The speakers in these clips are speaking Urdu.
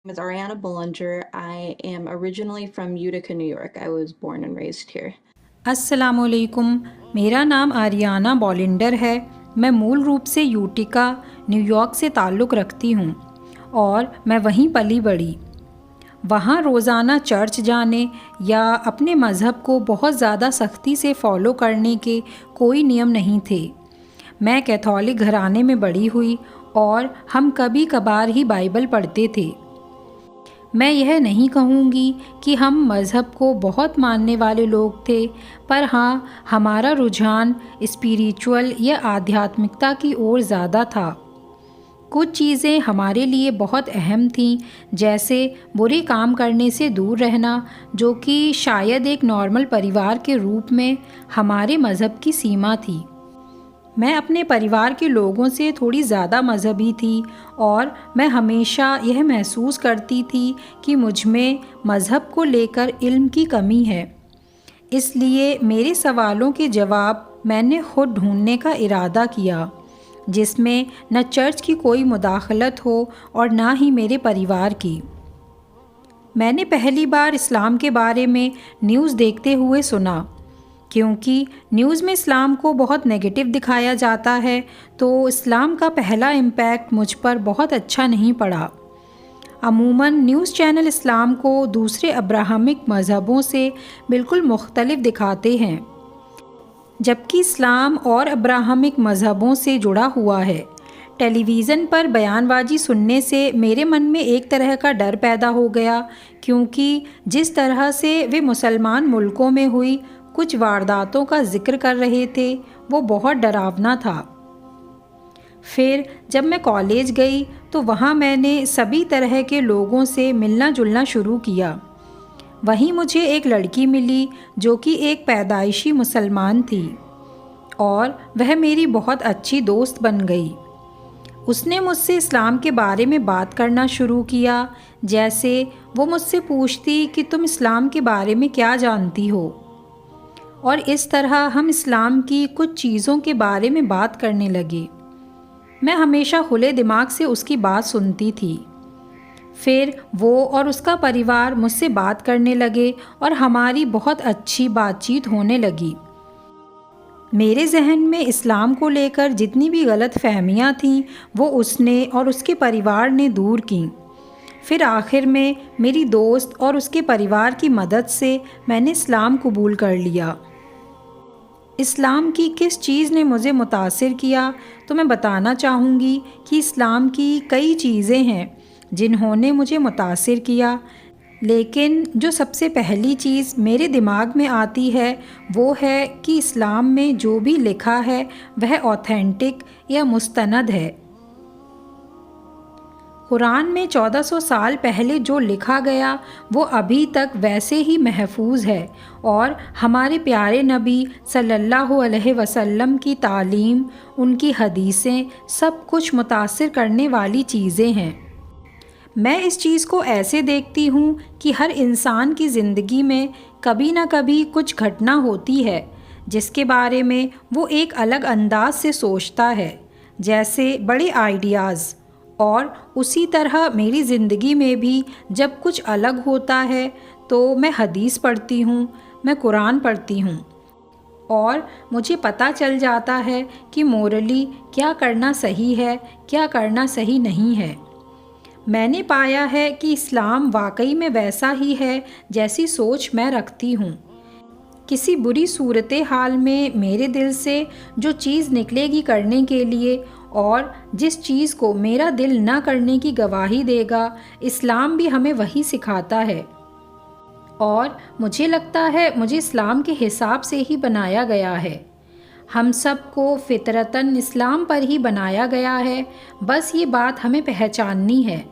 Is Ariana Bollinger. I am originally from Utica, New York. I was born and raised here. السلام علیکم، میرا نام آریانہ بولنڈر ہے۔ میں مول روپ سے یوٹیکا، نیو یارک سے تعلق رکھتی ہوں اور میں وہیں پلی بڑھی۔ وہاں روزانہ چرچ جانے یا اپنے مذہب کو بہت زیادہ سختی سے فالو کرنے کے کوئی نیم نہیں تھے۔ میں کیتھولک گھرانے میں بڑی ہوئی اور ہم کبھی کبھار ہی بائبل پڑھتے تھے۔ میں یہ نہیں کہوں گی کہ ہم مذہب کو بہت ماننے والے لوگ تھے، پر ہاں ہمارا رجحان اسپریچول یا آدھیاتمکتا کی اور زیادہ تھا۔ کچھ چیزیں ہمارے لیے بہت اہم تھیں، جیسے برے کام کرنے سے دور رہنا، جو کہ شاید ایک نارمل پریوار کے روپ میں ہمارے مذہب کی سیما تھی۔ میں اپنے پریوار کے لوگوں سے تھوڑی زیادہ مذہبی تھی اور میں ہمیشہ یہ محسوس کرتی تھی کہ مجھ میں مذہب کو لے کر علم کی کمی ہے۔ اس لیے میرے سوالوں کے جواب میں نے خود ڈھونڈنے کا ارادہ کیا، جس میں نہ چرچ کی کوئی مداخلت ہو اور نہ ہی میرے پریوار کی۔ میں نے پہلی بار اسلام کے بارے میں نیوز دیکھتے ہوئے سنا، کیونکہ نیوز میں اسلام کو بہت نیگیٹو دکھایا جاتا ہے، تو اسلام کا پہلا امپیکٹ مجھ پر بہت اچھا نہیں پڑا۔ عموماً نیوز چینل اسلام کو دوسرے ابراہمک مذہبوں سے بالکل مختلف دکھاتے ہیں، جبکہ اسلام اور ابراہمک مذہبوں سے جڑا ہوا ہے۔ ٹیلی ویژن پر بیان بازی سننے سے میرے من میں ایک طرح کا ڈر پیدا ہو گیا، کیونکہ جس طرح سے وہ مسلمان ملکوں میں ہوئی کچھ وارداتوں کا ذکر کر رہے تھے وہ بہت ڈراونا تھا۔ پھر جب میں کالج گئی تو وہاں میں نے سبھی طرح کے لوگوں سے ملنا جلنا شروع کیا۔ وہیں مجھے ایک لڑکی ملی جو کہ ایک پیدائشی مسلمان تھی اور وہ میری بہت اچھی دوست بن گئی۔ اس نے مجھ سے اسلام کے بارے میں بات کرنا شروع کیا، جیسے وہ مجھ سے پوچھتی کہ تم اسلام کے بارے میں کیا جانتی ہو، اور اس طرح ہم اسلام کی کچھ چیزوں کے بارے میں بات کرنے لگے۔ میں ہمیشہ کھلے دماغ سے اس کی بات سنتی تھی۔ پھر وہ اور اس کا پریوار مجھ سے بات کرنے لگے اور ہماری بہت اچھی بات چیت ہونے لگی۔ میرے ذہن میں اسلام کو لے کر جتنی بھی غلط فہمیاں تھیں وہ اس نے اور اس کے پریوار نے دور کیں۔ پھر آخر میں میری دوست اور اس کے پریوار کی مدد سے میں نے اسلام قبول کر لیا۔ اسلام کی کس چیز نے مجھے متاثر کیا تو میں بتانا چاہوں گی کہ اسلام کی کئی چیزیں ہیں جنہوں نے مجھے متاثر کیا، لیکن جو سب سے پہلی چیز میرے دماغ میں آتی ہے وہ ہے کہ اسلام میں جو بھی لکھا ہے وہ اوتھینٹک یا مستند ہے۔ قرآن میں 1400 سال پہلے جو لکھا گیا وہ ابھی تک ویسے ہی محفوظ ہے، اور ہمارے پیارے نبی صلی اللہ علیہ وسلم کی تعلیم، ان کی حدیثیں، سب کچھ متاثر کرنے والی چیزیں ہیں۔ میں اس چیز کو ایسے دیکھتی ہوں کہ ہر انسان کی زندگی میں کبھی نہ کبھی کچھ گھٹنا ہوتی ہے جس کے بارے میں وہ ایک الگ انداز سے سوچتا ہے، جیسے بڑے آئیڈیاز، اور اسی طرح میری زندگی میں بھی جب کچھ الگ ہوتا ہے تو میں حدیث پڑھتی ہوں، میں قرآن پڑھتی ہوں، اور مجھے پتہ چل جاتا ہے کہ مورلی کیا کرنا صحیح ہے، کیا کرنا صحیح نہیں ہے۔ میں نے پایا ہے کہ اسلام واقعی میں ویسا ہی ہے جیسی سوچ میں رکھتی ہوں۔ کسی بری صورتحال میں میرے دل سے جو چیز نکلے گی کرنے کے لیے، اور جس چیز کو میرا دل نہ کرنے کی گواہی دے گا، اسلام بھی ہمیں وہی سکھاتا ہے، اور مجھے لگتا ہے مجھے اسلام کے حساب سے ہی بنایا گیا ہے۔ ہم سب کو فطرتاً اسلام پر ہی بنایا گیا ہے، بس یہ بات ہمیں پہچاننی ہے۔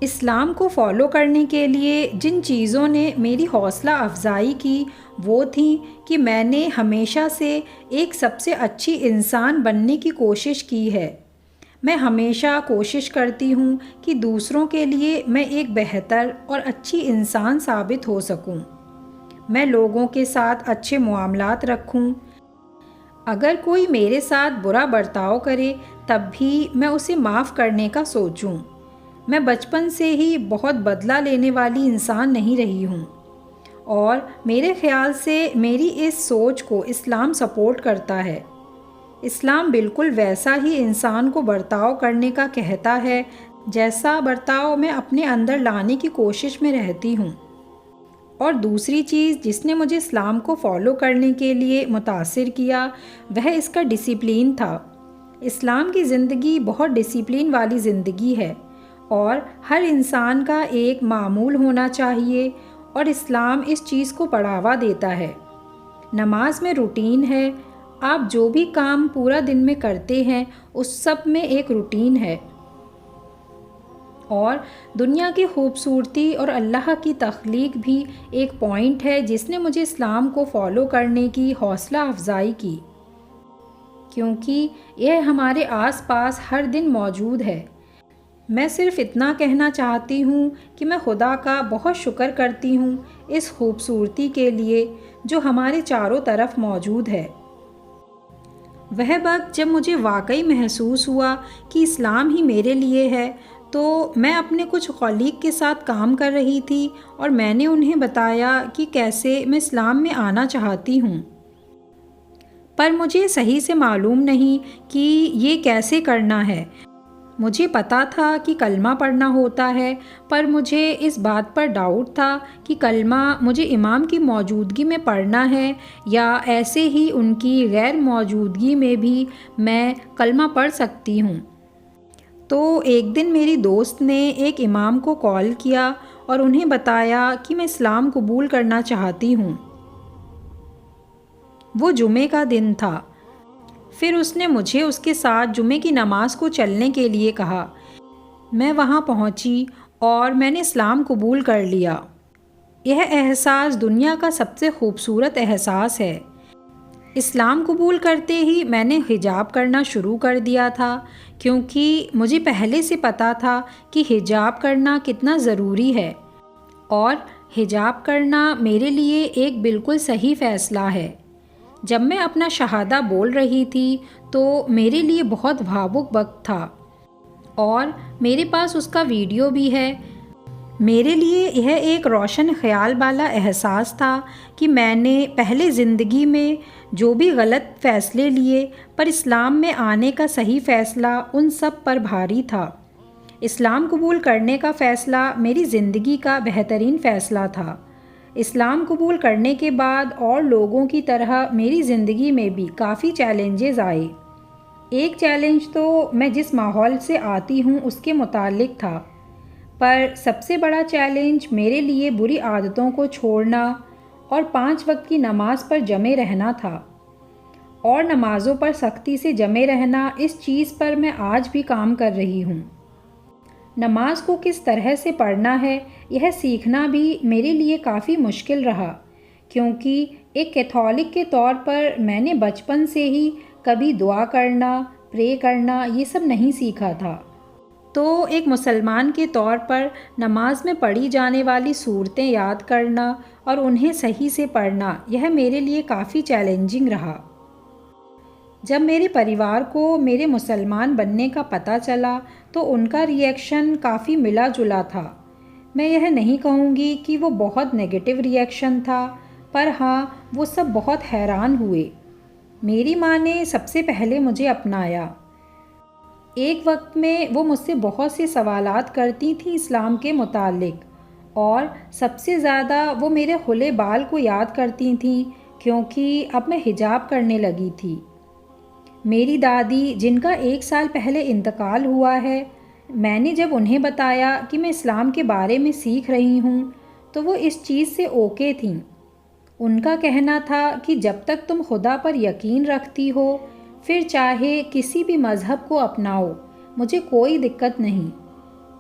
اسلام کو فالو کرنے کے لیے جن چیزوں نے میری حوصلہ افزائی کی وہ تھیں کہ میں نے ہمیشہ سے ایک سب سے اچھی انسان بننے کی کوشش کی ہے۔ میں ہمیشہ کوشش کرتی ہوں کہ دوسروں کے لیے میں ایک بہتر اور اچھی انسان ثابت ہو سکوں۔ میں لوگوں کے ساتھ اچھے معاملات رکھوں۔ اگر کوئی میرے ساتھ برا برتاؤ کرے تب بھی میں اسے معاف کرنے کا سوچوں۔ میں بچپن سے ہی بہت بدلہ لینے والی انسان نہیں رہی ہوں، اور میرے خیال سے میری اس سوچ کو اسلام سپورٹ کرتا ہے۔ اسلام بالکل ویسا ہی انسان کو برتاؤ کرنے کا کہتا ہے جیسا برتاؤ میں اپنے اندر لانے کی کوشش میں رہتی ہوں۔ اور دوسری چیز جس نے مجھے اسلام کو فالو کرنے کے لیے متاثر کیا وہ اس کا ڈسپلین تھا۔ اسلام کی زندگی بہت ڈسپلین والی زندگی ہے، اور ہر انسان کا ایک معمول ہونا چاہیے، اور اسلام اس چیز کو بڑھاوا دیتا ہے۔ نماز میں روٹین ہے، آپ جو بھی کام پورا دن میں کرتے ہیں اس سب میں ایک روٹین ہے۔ اور دنیا کی خوبصورتی اور اللہ کی تخلیق بھی ایک پوائنٹ ہے جس نے مجھے اسلام کو فالو کرنے کی حوصلہ افزائی کی، کیونکہ یہ ہمارے آس پاس ہر دن موجود ہے۔ میں صرف اتنا کہنا چاہتی ہوں کہ میں خدا کا بہت شکر کرتی ہوں اس خوبصورتی کے لیے جو ہمارے چاروں طرف موجود ہے۔ وہ وقت جب مجھے واقعی محسوس ہوا کہ اسلام ہی میرے لیے ہے، تو میں اپنے کچھ کولیگ کے ساتھ کام کر رہی تھی، اور میں نے انہیں بتایا کہ کیسے میں اسلام میں آنا چاہتی ہوں، پر مجھے صحیح سے معلوم نہیں کہ یہ کیسے کرنا ہے۔ مجھے پتا تھا کہ کلمہ پڑھنا ہوتا ہے، پر مجھے اس بات پر ڈاؤٹ تھا کہ کلمہ مجھے امام کی موجودگی میں پڑھنا ہے یا ایسے ہی ان کی غیر موجودگی میں بھی میں کلمہ پڑھ سکتی ہوں۔ تو ایک دن میری دوست نے ایک امام کو کال کیا اور انہیں بتایا کہ میں اسلام قبول کرنا چاہتی ہوں۔ وہ جمعے کا دن تھا۔ پھر اس نے مجھے اس کے ساتھ جمعے کی نماز کو چلنے کے لیے کہا۔ میں وہاں پہنچی اور میں نے اسلام قبول کر لیا۔ یہ احساس دنیا کا سب سے خوبصورت احساس ہے۔ اسلام قبول کرتے ہی میں نے حجاب کرنا شروع کر دیا تھا، کیونکہ مجھے پہلے سے پتا تھا کہ حجاب کرنا کتنا ضروری ہے، اور حجاب کرنا میرے لیے ایک بالکل صحیح فیصلہ ہے۔ جب میں اپنا شہادہ بول رہی تھی تو میرے لیے بہت بھاوک وقت تھا، اور میرے پاس اس کا ویڈیو بھی ہے۔ میرے لیے یہ ایک روشن خیال والا احساس تھا کہ میں نے پہلے زندگی میں جو بھی غلط فیصلے لیے، پر اسلام میں آنے کا صحیح فیصلہ ان سب پر بھاری تھا۔ اسلام قبول کرنے کا فیصلہ میری زندگی کا بہترین فیصلہ تھا۔ اسلام قبول کرنے کے بعد اور لوگوں کی طرح میری زندگی میں بھی کافی چیلنجز آئے۔ ایک چیلنج تو میں جس ماحول سے آتی ہوں اس کے متعلق تھا، پر سب سے بڑا چیلنج میرے لیے بری عادتوں کو چھوڑنا اور 5 وقت کی نماز پر جمے رہنا تھا، اور نمازوں پر سختی سے جمے رہنا۔ اس چیز پر میں آج بھی کام کر رہی ہوں۔ نماز کو کس طرح سے پڑھنا ہے یہ سیکھنا بھی میرے لیے کافی مشکل رہا، کیونکہ ایک کیتھولک کے طور پر میں نے بچپن سے ہی کبھی دعا کرنا، پرے کرنا یہ سب نہیں سیکھا تھا۔ تو ایک مسلمان کے طور پر نماز میں پڑھی جانے والی صورتیں یاد کرنا اور انہیں صحیح سے پڑھنا یہ میرے لیے کافی چیلنجنگ رہا۔ جب میرے پریوار کو میرے مسلمان بننے کا پتہ چلا تو ان کا ریئیکشن کافی ملا جلا تھا۔ میں یہ نہیں کہوں گی کہ وہ بہت نیگیٹو ریئیکشن تھا، پر ہاں وہ سب بہت حیران ہوئے۔ میری ماں نے سب سے پہلے مجھے اپنایا۔ ایک وقت میں وہ مجھ سے بہت سے سوالات کرتی تھیں اسلام کے متعلق، اور سب سے زیادہ وہ میرے کھلے بال کو یاد کرتی تھیں، کیونکہ اب میں حجاب کرنے لگی تھی۔ میری دادی جن کا 1 سال پہلے انتقال ہوا ہے، میں نے جب انہیں بتایا کہ میں اسلام کے بارے میں سیکھ رہی ہوں تو وہ اس چیز سے اوکے تھیں۔ ان کا کہنا تھا کہ جب تک تم خدا پر یقین رکھتی ہو پھر چاہے کسی بھی مذہب کو اپناؤ، مجھے کوئی دقت نہیں۔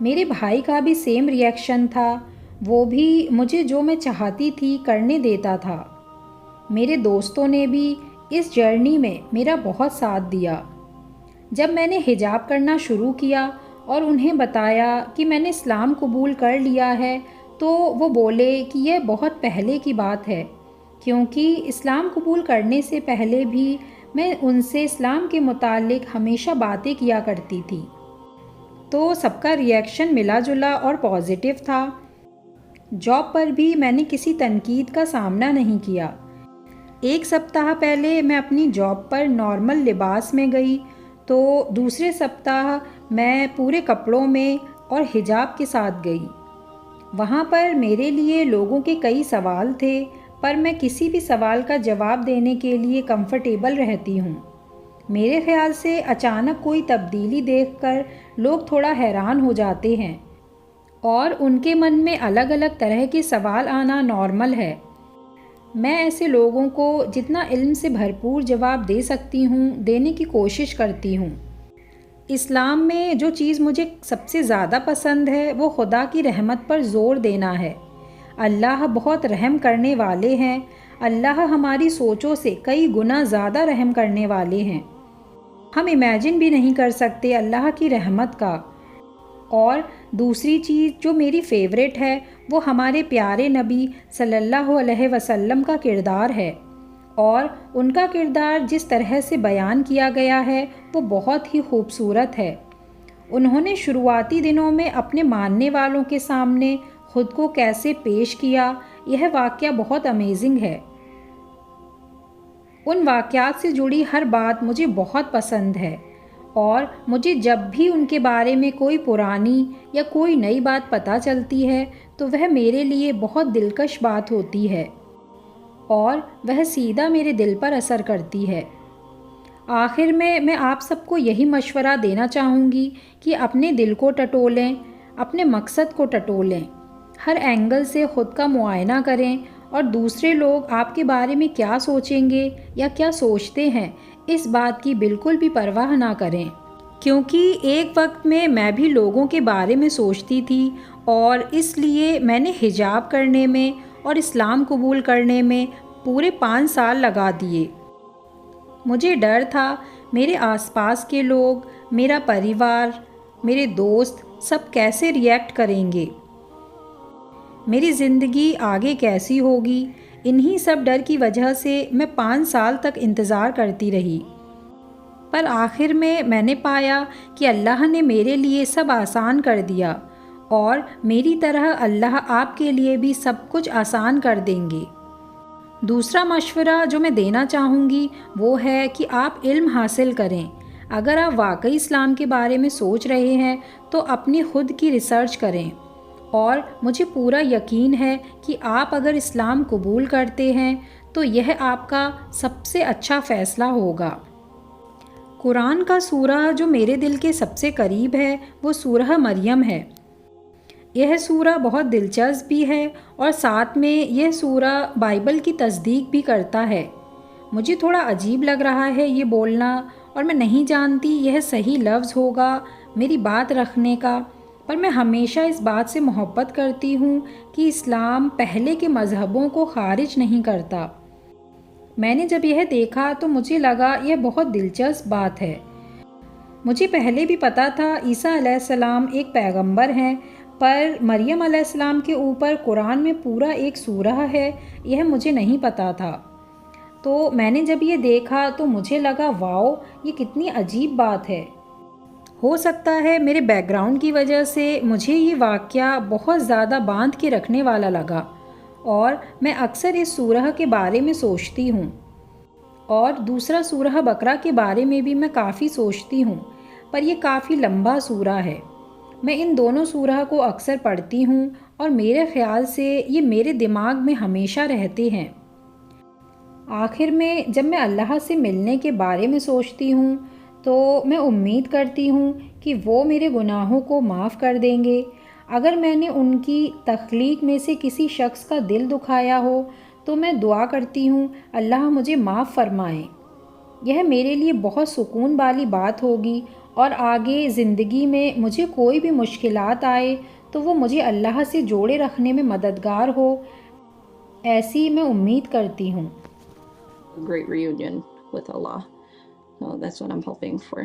میرے بھائی کا بھی سیم ریئیکشن تھا، وہ بھی مجھے جو میں چاہتی تھی کرنے دیتا تھا۔ میرے دوستوں نے بھی اس جرنی میں میرا بہت ساتھ دیا۔ جب میں نے حجاب کرنا شروع کیا اور انہیں بتایا کہ میں نے اسلام قبول کر لیا ہے تو وہ بولے کہ یہ بہت پہلے کی بات ہے، کیونکہ اسلام قبول کرنے سے پہلے بھی میں ان سے اسلام کے متعلق ہمیشہ باتیں کیا کرتی تھی۔ تو سب کا ریئیکشن ملا جلا اور پازیٹیو تھا۔ جاب پر بھی میں نے کسی تنقید کا سامنا نہیں کیا۔ ایک سپتاہ پہلے میں اپنی جاب پر نارمل لباس میں گئی تو دوسرے سپتاہ میں پورے کپڑوں میں اور حجاب کے ساتھ گئی۔ وہاں پر میرے لیے لوگوں کے کئی سوال تھے، پر میں کسی بھی سوال کا جواب دینے کے لیے کمفرٹیبل رہتی ہوں۔ میرے خیال سے اچانک کوئی تبدیلی دیکھ کر لوگ تھوڑا حیران ہو جاتے ہیں اور ان کے من میں الگ الگ طرح کے سوال آنا نارمل ہے۔ میں ایسے لوگوں کو جتنا علم سے بھرپور جواب دے سکتی ہوں دینے کی کوشش کرتی ہوں۔ اسلام میں جو چیز مجھے سب سے زیادہ پسند ہے وہ خدا کی رحمت پر زور دینا ہے۔ اللہ بہت رحم کرنے والے ہیں، اللہ ہماری سوچوں سے کئی گنا زیادہ رحم کرنے والے ہیں۔ ہم امیجن بھی نہیں کر سکتے اللہ کی رحمت کا۔ اور دوسری چیز جو میری فیوریٹ ہے وہ ہمارے پیارے نبی صلی اللہ علیہ وسلم کا کردار ہے، اور ان کا کردار جس طرح سے بیان کیا گیا ہے وہ بہت ہی خوبصورت ہے۔ انہوں نے شروعاتی دنوں میں اپنے ماننے والوں کے سامنے خود کو کیسے پیش کیا، یہ واقعہ بہت امیزنگ ہے۔ ان واقعات سے جڑی ہر بات مجھے بہت پسند ہے، اور مجھے جب بھی ان کے بارے میں کوئی پرانی یا کوئی نئی بات پتہ چلتی ہے تو وہ میرے لیے بہت دلکش بات ہوتی ہے اور وہ سیدھا میرے دل پر اثر کرتی ہے۔ آخر میں آپ سب کو یہی مشورہ دینا چاہوں گی کہ اپنے دل کو ٹٹولیں، اپنے مقصد کو ٹٹولیں، ہر اینگل سے خود کا معائنہ کریں، اور دوسرے لوگ آپ کے بارے میں کیا سوچیں گے یا کیا سوچتے ہیں اس بات کی بالکل بھی پرواہ نہ کریں، کیونکہ ایک وقت میں بھی لوگوں کے بارے میں سوچتی تھی، اور اس لیے میں نے حجاب کرنے میں اور اسلام قبول کرنے میں پورے 5 سال لگا دیے۔ مجھے ڈر تھا میرے آس پاس کے لوگ، میرا پریوار، میرے دوست سب کیسے ریئیکٹ کریں گے، میری زندگی آگے کیسی ہوگی۔ انہی سب ڈر کی وجہ سے میں 5 سال تک انتظار کرتی رہی، پر آخر میں نے پایا کہ اللہ نے میرے لیے سب آسان کر دیا، اور میری طرح اللہ آپ کے لیے بھی سب کچھ آسان کر دیں گے۔ دوسرا مشورہ جو میں دینا چاہوں گی وہ ہے کہ آپ علم حاصل کریں۔ اگر آپ واقعی اسلام کے بارے میں سوچ رہے ہیں تو اپنی خود کی ریسرچ کریں، اور مجھے پورا یقین ہے کہ آپ اگر اسلام قبول کرتے ہیں تو یہ آپ کا سب سے اچھا فیصلہ ہوگا۔ قرآن کا سورہ جو میرے دل کے سب سے قریب ہے وہ سورہ مریم ہے۔ یہ سورہ بہت دلچسپ بھی ہے، اور ساتھ میں یہ سورہ بائبل کی تصدیق بھی کرتا ہے۔ مجھے تھوڑا عجیب لگ رہا ہے یہ بولنا، اور میں نہیں جانتی یہ صحیح لفظ ہوگا میری بات رکھنے کا، پر میں ہمیشہ اس بات سے محبت کرتی ہوں کہ اسلام پہلے کے مذہبوں کو خارج نہیں کرتا۔ میں نے جب یہ دیکھا تو مجھے لگا یہ بہت دلچسپ بات ہے۔ مجھے پہلے بھی پتا تھا عیسیٰ علیہ السلام ایک پیغمبر ہیں، پر مریم علیہ السلام کے اوپر قرآن میں پورا ایک سورہ ہے، یہ مجھے نہیں پتا تھا۔ تو میں نے جب یہ دیکھا تو مجھے لگا واؤ، یہ کتنی عجیب بات ہے۔ ہو سکتا ہے میرے بیک گراؤنڈ کی وجہ سے مجھے یہ واقعہ بہت زیادہ باندھ کے رکھنے والا لگا، اور میں اکثر اس سورہ کے بارے میں سوچتی ہوں، اور دوسرا سورہ بقرہ کے بارے میں بھی میں کافی سوچتی ہوں، پر یہ کافی لمبا سورہ ہے۔ میں ان دونوں سورہ کو اکثر پڑھتی ہوں، اور میرے خیال سے یہ میرے دماغ میں ہمیشہ رہتے ہیں۔ آخر میں جب میں اللہ سے ملنے کے بارے میں سوچتی ہوں تو میں امید کرتی ہوں کہ وہ میرے گناہوں کو معاف کر دیں گے۔ اگر میں نے ان کی تخلیق میں سے کسی شخص کا دل دکھایا ہو تو میں دعا کرتی ہوں اللہ مجھے معاف فرمائے۔ یہ میرے لیے بہت سکون والی بات ہوگی، اور آگے زندگی میں مجھے کوئی بھی مشکلات آئے تو وہ مجھے اللہ سے جوڑے رکھنے میں مددگار ہو، ایسی میں امید کرتی ہوں۔ Great reunion with Allah. So that's what I'm hoping for.